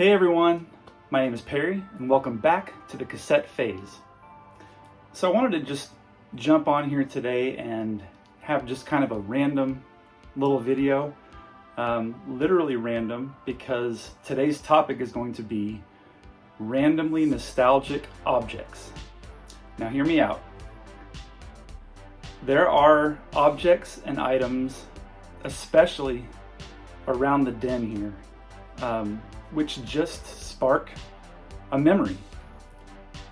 Hey everyone, my name is Perry and welcome back to the cassette phase. So I wanted to just jump on here today and have just kind of a random little video, literally random, because today's topic is going to be randomly nostalgic objects. Now hear me out. There are objects and items, especially around the den here, which just spark a memory.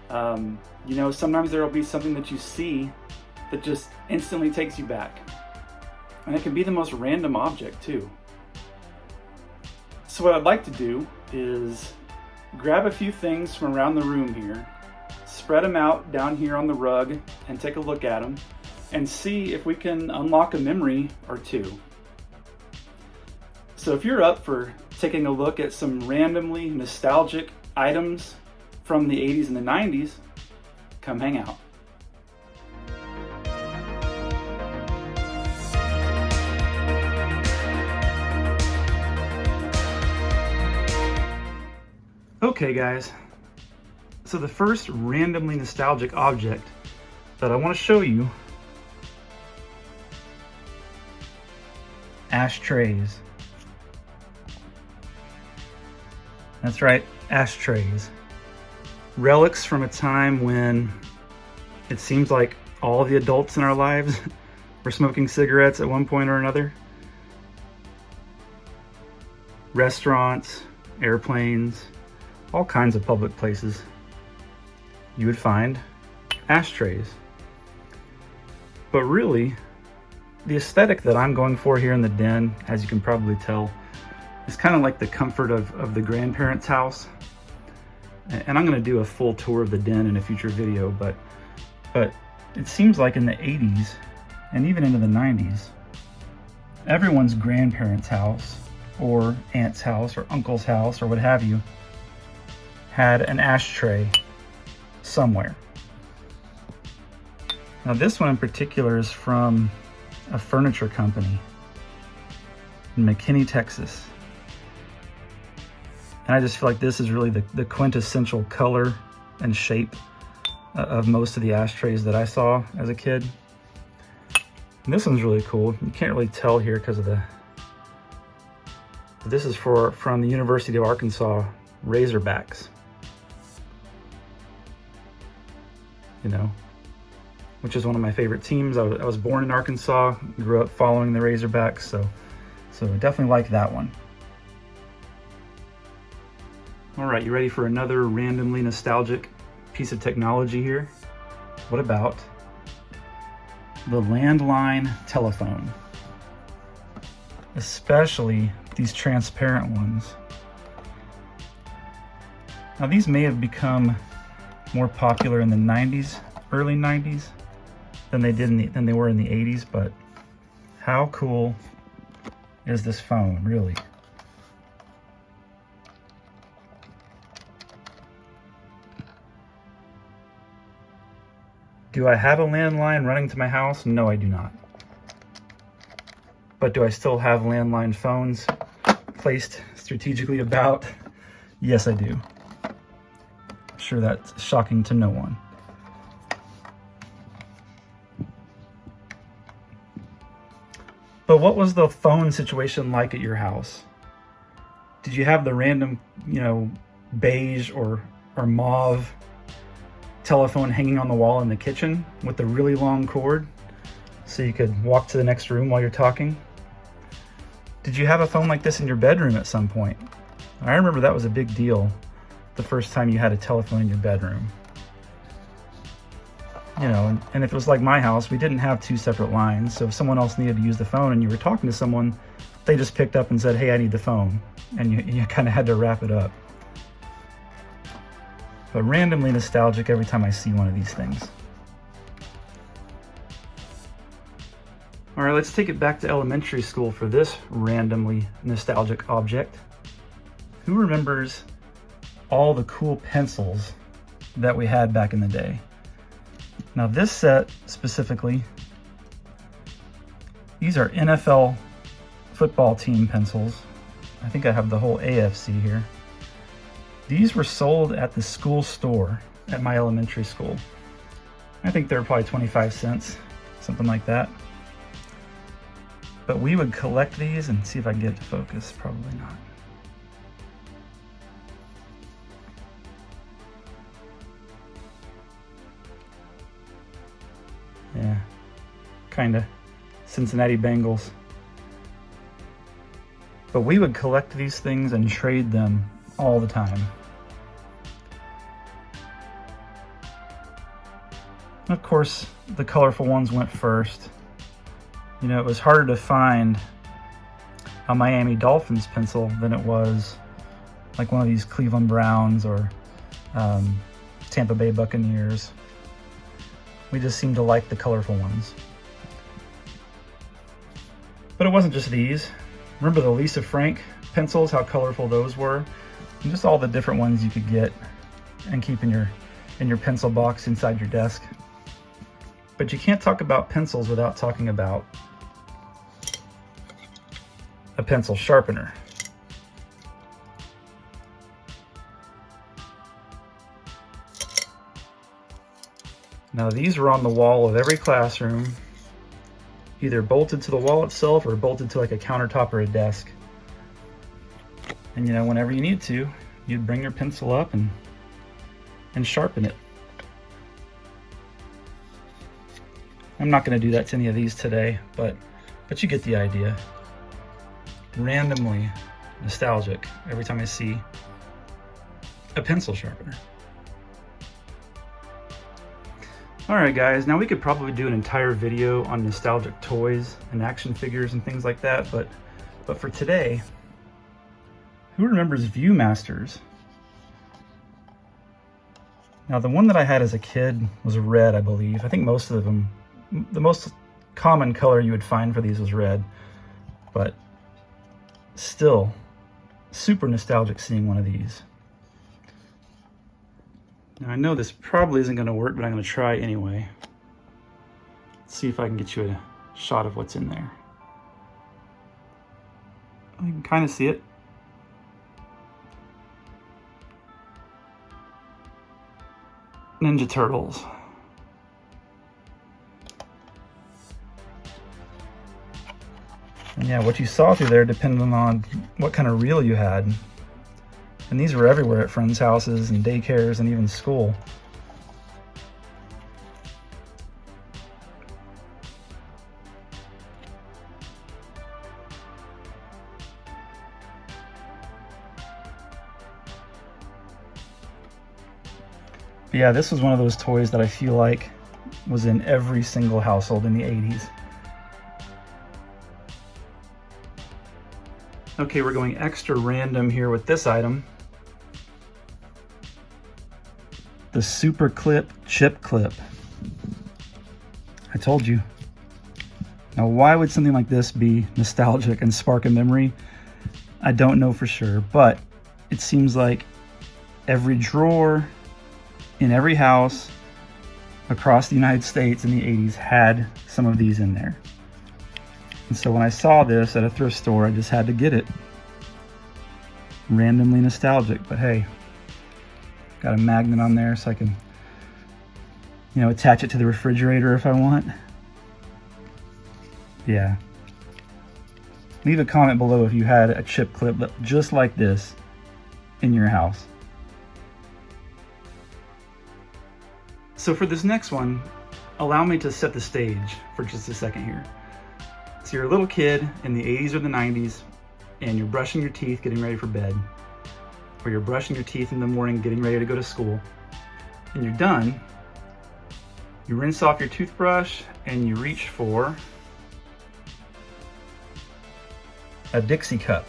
Sometimes there will be something that you see that just instantly takes you back. And it can be the most random object too. So what I'd like to do is grab a few things from around the room here, spread them out down here on the rug and take a look at them and see if we can unlock a memory or two. So if you're up for taking a look at some randomly nostalgic items from the 80s and the 90s, come hang out. Okay guys, so the first randomly nostalgic object that I want to show you, ashtrays. That's right, ashtrays. Relics from a time when it seems like all the adults in our lives were smoking cigarettes at one point or another. Restaurants, airplanes, all kinds of public places, you would find ashtrays. But really, the aesthetic that I'm going for here in the den, as you can probably tell, is kind of like the comfort of the grandparents' house. And I'm going to do a full tour of the den in a future video, but it seems like in the 80s and even into the 90s, everyone's grandparents' house or aunt's house or uncle's house or what have you had an ashtray somewhere. Now this one in particular is from a furniture company in McKinney, Texas. And I just feel like this is really the quintessential color and shape of most of the ashtrays that I saw as a kid. And this one's really cool. You can't really tell here because of this is from the University of Arkansas Razorbacks. Which is one of my favorite teams. I was born in Arkansas, grew up following the Razorbacks, so I definitely like that one. All right, you ready for another randomly nostalgic piece of technology here? What about the landline telephone? Especially these transparent ones. Now these may have become more popular in the 90s, early 90s, than they were in the 80s, but how cool is this phone, really? Do I have a landline running to my house? No, I do not. But do I still have landline phones placed strategically about? Yes, I do. I'm sure that's shocking to no one. But what was the phone situation like at your house? Did you have the random, beige or mauve telephone hanging on the wall in the kitchen with the really long cord so you could walk to the next room while you're talking? Did you have a phone like this in your bedroom at some point? I remember that was a big deal the first time you had a telephone in your bedroom. And if it was like my house, we didn't have two separate lines, so if someone else needed to use the phone and you were talking to someone, they just picked up and said, "Hey, I need the phone," and you kind of had to wrap it up. But randomly nostalgic every time I see one of these things. All right, let's take it back to elementary school for this randomly nostalgic object. Who remembers all the cool pencils that we had back in the day? Now this set specifically, these are NFL football team pencils. I think I have the whole AFC here. These were sold at the school store at my elementary school. I think they were probably 25 cents, something like that. But we would collect these and see if I can get it to focus. Probably not. Yeah, kinda. Cincinnati Bengals. But we would collect these things and trade them all the time. Of course, the colorful ones went first. You know, it was harder to find a Miami Dolphins pencil than it was like one of these Cleveland Browns or Tampa Bay Buccaneers. We just seemed to like the colorful ones. But it wasn't just these. Remember the Lisa Frank pencils, how colorful those were? And just all the different ones you could get and keep in your pencil box inside your desk. But you can't talk about pencils without talking about a pencil sharpener. Now these were on the wall of every classroom, either bolted to the wall itself or bolted to like a countertop or a desk. And you know, whenever you need to, you'd bring your pencil up and sharpen it. I'm not going to do that to any of these today, but you get the idea. Randomly nostalgic every time I see a pencil sharpener. Alright guys, now we could probably do an entire video on nostalgic toys and action figures and things like that, but for today, who remembers Viewmasters? Now the one that I had as a kid was red, I believe. I think most of them, the most common color you would find for these was red, but still super nostalgic seeing one of these. Now I know this probably isn't going to work, but I'm going to try anyway. Let's see if I can get you a shot of what's in there. You can kind of see it. Ninja Turtles. And yeah, what you saw through there depended on what kind of reel you had. And these were everywhere at friends' houses and daycares and even school. But yeah, this was one of those toys that I feel like was in every single household in the 80s. Okay, we're going extra random here with this item. The Super Clip Chip Clip. I told you. Now, why would something like this be nostalgic and spark a memory? I don't know for sure, but it seems like every drawer in every house across the United States in the 80s had some of these in there. And so when I saw this at a thrift store, I just had to get it. Randomly nostalgic, but hey, got a magnet on there so I can, you know, attach it to the refrigerator if I want. Yeah. Leave a comment below if you had a chip clip just like this in your house. So for this next one, allow me to set the stage for just a second here. So you're a little kid in the 80s or the 90s, and you're brushing your teeth getting ready for bed, or you're brushing your teeth in the morning getting ready to go to school, and you're done, you rinse off your toothbrush and you reach for a Dixie cup.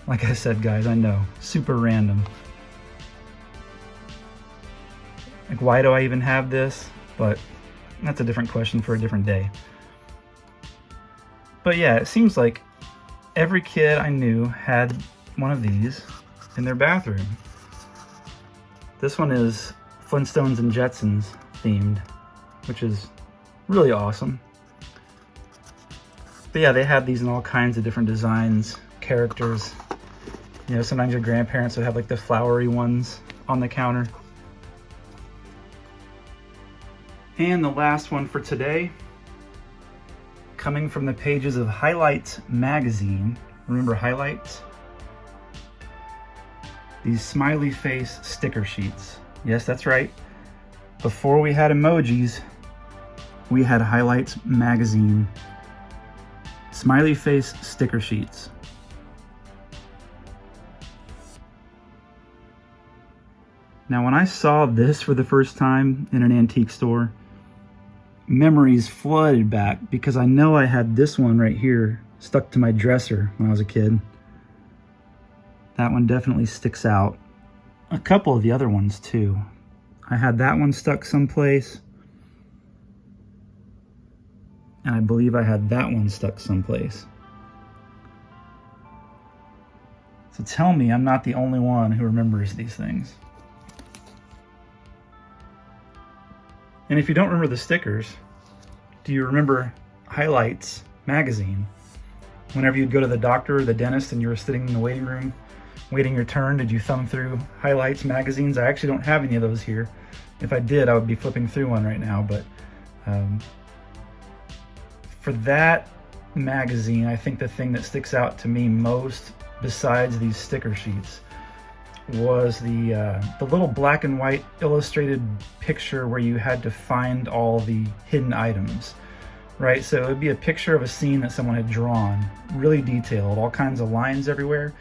Like I said, guys, I know, super random. Like, why do I even have this? But that's a different question for a different day. But yeah, it seems like every kid I knew had one of these in their bathroom. This one is Flintstones and Jetsons themed, which is really awesome. But yeah, they had these in all kinds of different designs, characters. You know, sometimes your grandparents would have like the flowery ones on the counter. And the last one for today, coming from the pages of Highlights magazine. Remember Highlights? These smiley face sticker sheets. Yes, that's right. Before we had emojis, we had Highlights magazine smiley face sticker sheets. Now, when I saw this for the first time in an antique store, memories flooded back because I know I had this one right here stuck to my dresser when I was a kid. That one definitely sticks out. A couple of the other ones too. I had that one stuck someplace. And I believe I had that one stuck someplace. So tell me I'm not the only one who remembers these things. And if you don't remember the stickers, do you remember Highlights magazine? Whenever you'd go to the doctor or the dentist and you were sitting in the waiting room, waiting your turn, did you thumb through Highlights magazines? I actually don't have any of those here. If I did, I would be flipping through one right now. But for that magazine, I think the thing that sticks out to me most, besides these sticker sheets, was the little black and white illustrated picture where you had to find all the hidden items, right? So it would be a picture of a scene that someone had drawn, really detailed, all kinds of lines everywhere,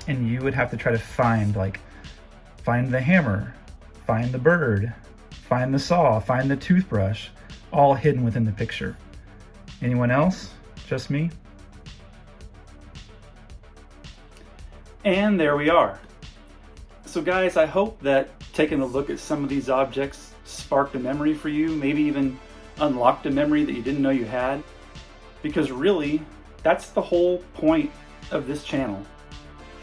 and you would have to try to find the hammer, find the bird, find the saw, find the toothbrush, all hidden within the picture. Anyone else? Just me? And there we are. So guys, I hope that taking a look at some of these objects sparked a memory for you, maybe even unlocked a memory that you didn't know you had. Because really, that's the whole point of this channel.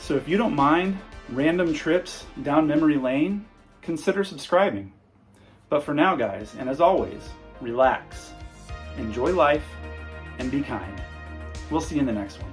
So if you don't mind random trips down memory lane, consider subscribing. But for now guys, and as always, relax, enjoy life, and be kind. We'll see you in the next one.